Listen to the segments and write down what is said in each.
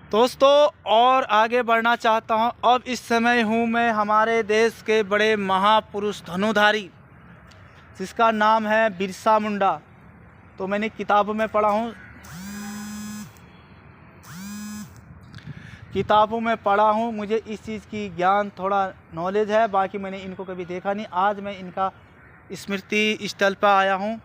दोस्तों और आगे बढ़ना चाहता हूं। अब इस समय हूं मैं हमारे देश के बड़े महापुरुष धनुधारी जिसका नाम है बिरसा मुंडा। तो मैंने किताबों में पढ़ा हूं, मुझे इस चीज़ की ज्ञान थोड़ा नॉलेज है, बाकी मैंने इनको कभी देखा नहीं। आज मैं इनका स्मृति स्थल पर आया हूं,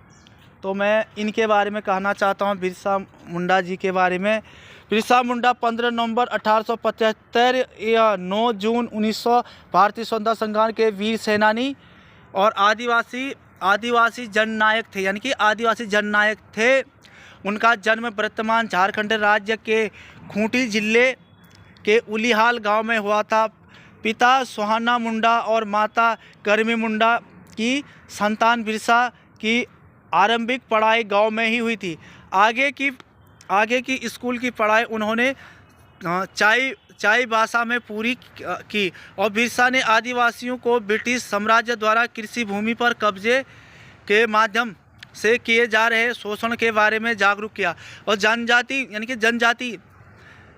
तो मैं इनके बारे में कहना चाहता हूं, बिरसा मुंडा जी के बारे में। बिरसा मुंडा 15 नवंबर 1875 या 9 जून 1900 भारतीय स्वतंत्रता संग्राम के वीर सेनानी और आदिवासी जननायक थे, यानी कि आदिवासी जननायक थे। उनका जन्म वर्तमान झारखंड राज्य के खूंटी जिले के उलिहाल गांव में हुआ था। पिता सुहाना मुंडा और माता करमी मुंडा की संतान बिरसा की आरंभिक पढ़ाई गांव में ही हुई थी। आगे की स्कूल की पढ़ाई उन्होंने चाई भाषा में पूरी की और बिरसा ने आदिवासियों को ब्रिटिश साम्राज्य द्वारा कृषि भूमि पर कब्जे के माध्यम से किए जा रहे शोषण के बारे में जागरूक किया। और जनजाति यानी कि जनजाति,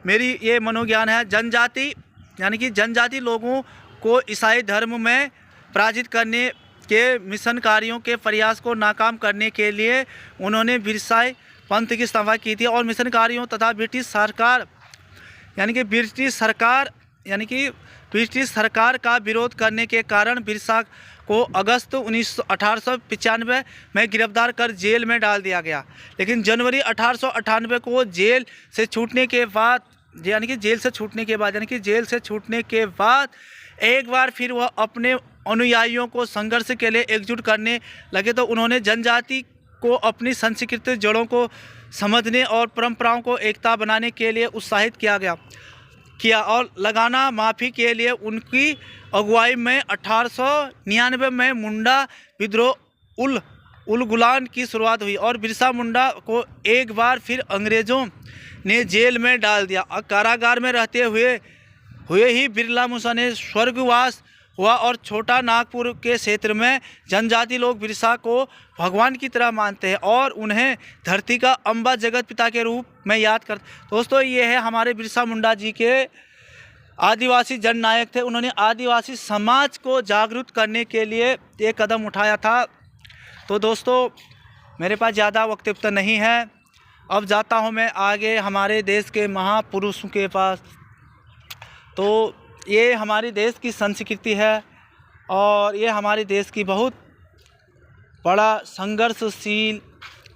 मेरी ये मनोज्ञान है, जनजाति यानी कि जनजाति लोगों को ईसाई धर्म में पराजित करने के मिशन कार्यों के प्रयास को नाकाम करने के लिए उन्होंने बिरसाई पंथ की स्थापना की थी। और मिशन कार्यों तथा ब्रिटिश सरकार का विरोध करने के कारण बिरसा को अगस्त 1895 में गिरफ्तार कर जेल में डाल दिया गया। लेकिन जनवरी 1898 को जेल से छूटने के बाद एक बार फिर वह अपने अनुयायियों को संघर्ष के लिए एकजुट करने लगे। तो उन्होंने जनजाति को अपनी सांस्कृतिक जड़ों को समझने और परंपराओं को एकता बनाने के लिए उत्साहित किया और लगाना माफ़ी के लिए उनकी अगुवाई में 1899 में मुंडा विद्रोह उल गुलान की शुरुआत हुई और बिरसा मुंडा को एक बार फिर अंग्रेज़ों ने जेल में डाल दिया। कारागार में रहते हुए ही बिरला मुंडा ने स्वर्गवास हुआ और छोटा नागपुर के क्षेत्र में जनजाति लोग बिरसा को भगवान की तरह मानते हैं और उन्हें धरती का अम्बा जगत पिता के रूप में याद करते। दोस्तों ये है हमारे बिरसा मुंडा जी के आदिवासी जननायक थे। उन्होंने आदिवासी समाज को जागरूक करने के लिए एक कदम उठाया था। तो दोस्तों मेरे पास ज़्यादा वक्तव्य नहीं है, अब जाता हूँ मैं आगे हमारे देश के महापुरुषों के पास। तो ये हमारे देश की संस्कृति है और ये हमारे देश की बहुत बड़ा संघर्षशील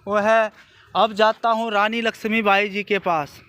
वो है। अब जाता हूँ रानी लक्ष्मीबाई जी के पास।